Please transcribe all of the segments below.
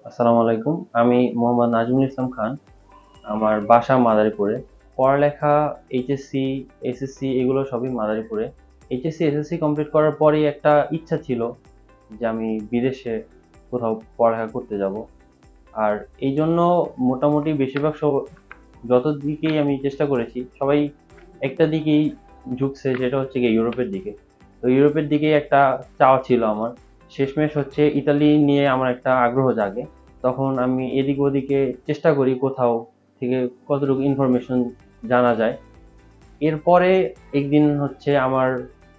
আসসালামু আলাইকুম। আমি মোহাম্মদ নাজমুল ইসলাম খান। আমার বাসা মাদারীপুরে। পড়ালেখা এইচএসসি, এসএসসি এগুলো সবই মাদারীপুরে। এইচএসসি, এসএসসি কমপ্লিট করার পরেই একটা ইচ্ছা ছিল যে আমি বিদেশে কোথাও পড়ালেখা করতে যাব। আর এই জন্য মোটামুটি বেশিরভাগ যত দিকেই আমি চেষ্টা করেছি, সবাই একটা দিকেই ঝুঁকছে, সেটা হচ্ছে গিয়ে ইউরোপের দিকে। তো ইউরোপের দিকেই একটা চাওয়া ছিল আমার। শেষমেশ হচ্ছে ইতালি নিয়ে আমার একটা আগ্রহ জাগে। তখন আমি এদিক ওদিকে চেষ্টা করি কোথাও থেকে কতটুকু ইনফরমেশন জানা যায়। এরপরে একদিন হচ্ছে আমার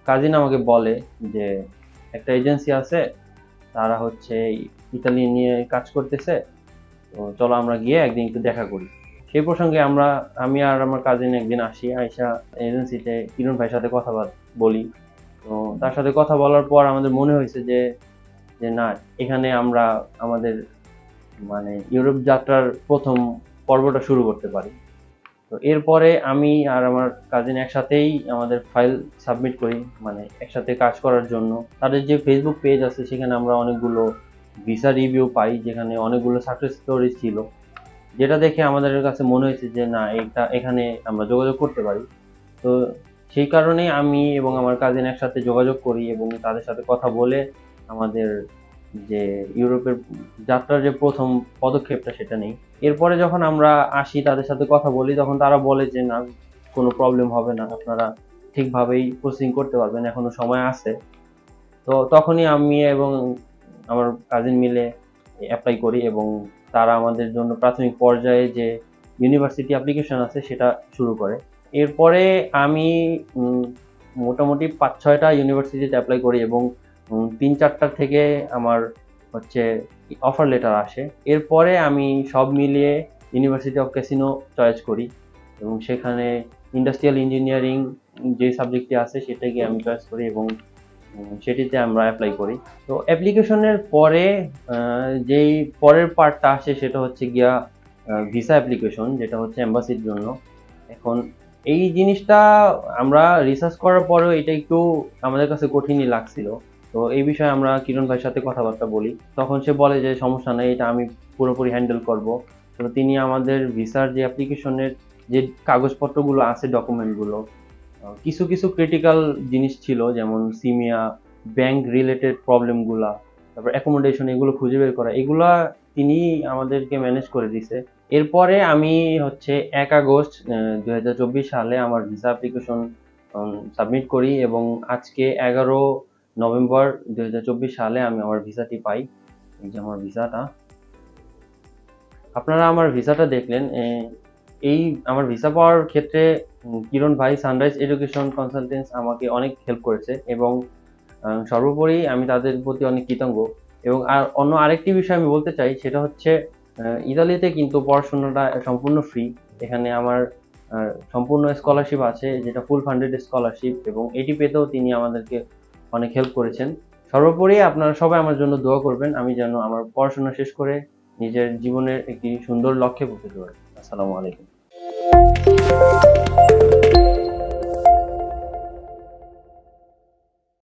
কাজিন আমাকে বলে যে একটা এজেন্সি আছে, তারা হচ্ছে ইতালি নিয়ে কাজ করতেছে, তো চলো আমরা গিয়ে একদিন একটু দেখা করি। সেই প্রসঙ্গে আমি আর আমার কাজিন একদিন আসি, আইসা এজেন্সিতে কিরণ ভাইয়ের সাথে কথা বলি। তো তার সাথে কথা বলার পর আমাদের মনে হয়েছে যে যে না, এখানে আমরা আমাদের মানে ইউরোপ যাত্রার প্রথম পর্বটা শুরু করতে পারি। তো এরপরে আমি আর আমার কাজিন একসাথেই আমাদের ফাইল সাবমিট করি, মানে একসাথে কাজ করার জন্য। তাদের যে ফেসবুক পেজ আছে সেখানে আমরা অনেকগুলো ভিসা রিভিউ পাই, যেখানে অনেকগুলো সাকসেস স্টোরি ছিল, যেটা দেখে আমাদের কাছে মনে হয়েছে যে না, এখানে আমরা যোগাযোগ করতে পারি। তো সেই কারণেই আমি এবং আমার কাজিন একসাথে যোগাযোগ করি এবং তাদের সাথে কথা বলে আমাদের যে ইউরোপের যাত্রার যে প্রথম পদক্ষেপটা সেটা নেই। এরপরে যখন আমরা আসি, তাদের সাথে কথা বলি, তখন তারা বলে যে না, কোনো প্রবলেম হবে না, আপনারা ঠিকভাবেই প্রসেসিং করতে পারবেন, এখনো সময় আছে। তো তখনই আমি এবং আমার কাজিন মিলে অ্যাপ্লাই করি এবং তারা আমাদের জন্য প্রাথমিক পর্যায়ে যে ইউনিভার্সিটি অ্যাপ্লিকেশন আছে সেটা শুরু করে। এরপরে আমি উম, মোটামুটি ৫-৬টা ইউনিভার্সিটিতে অ্যাপ্লাই করি এবং ৩-৪টার থেকে আমার হচ্ছে অফার লেটার আসে। এরপরে আমি সব মিলিয়ে ইউনিভার্সিটি অফ ক্যাসিনো চয়েস করি এবং সেখানে ইন্ডাস্ট্রিয়াল ইঞ্জিনিয়ারিং যে সাবজেক্টটি আছে সেটাকে আমি চয়েস করি এবং সেটিতে আমরা অ্যাপ্লাই করি। তো অ্যাপ্লিকেশনের পরে যেই পরের পার্টটা আসে সেটা হচ্ছে গিয়া ভিসা অ্যাপ্লিকেশন, যেটা হচ্ছে এম্বাসির জন্য। এখন এই জিনিসটা আমরা রিসার্চ করার পরেও এটা একটু আমাদের কাছে কঠিনই লাগছিল। তো এই বিষয়ে আমরা কিরণ ভাইয়ের সাথে কথাবার্তা বলি, তখন সে বলে যে সমস্যা নেই, এটা আমি পুরোপুরি হ্যান্ডেল করব। তো তিনি আমাদের ভিসার যে অ্যাপ্লিকেশনের যে কাগজপত্রগুলো আছে, ডকুমেন্টগুলো, কিছু কিছু ক্রিটিক্যাল জিনিস ছিল, যেমন সিমিয়া, ব্যাংক রিলেটেড প্রবলেমগুলা, তারপর অ্যাকোমোডেশন, এগুলো খুঁজে বের করা, এগুলা তিনি আমাদেরকে ম্যানেজ করে দিছে। এরপরে আমি হচ্ছে ১ আগস্ট ২০২৪ সালে আমার ভিসা অ্যাপ্লিকেশন সাবমিট করি এবং আজকে ১১ নভেম্বর ২০২৪ সালে আমি আমার ভিসাটি পাই। এই যে আমার ভিসাটা, আপনারা আমার ভিসাটা দেখলেন। এই আমার ভিসা পাওয়ার ক্ষেত্রে কিরণ ভাই, সানরাইজ এডুকেশন কনসালটেন্স আমাকে অনেক হেল্প করেছে এবং সর্বোপরি আমি তাদের প্রতি অনেক কৃতজ্ঞ। এবং আরেকটি বিষয় আমি বলতে চাই, সেটা হচ্ছে ইতালিতে কিন্তু পড়াশোনাটা সম্পূর্ণ ফ্রি। এখানে আমার সম্পূর্ণ স্কলারশিপ আছে, যেটা ফুল ফান্ডেড স্কলারশিপ, এবং এটি পেতেও তিনি আমাদেরকে অনেক হেল্প করেছেন। সর্বোপরি আপনারা সবাই আমার জন্য দোয়া করবেন, আমি যেন আমার পড়াশোনা শেষ করে নিজের জীবনের একটি সুন্দর লক্ষ্যে পৌঁছতে পারি। আসসালামু আলাইকুম।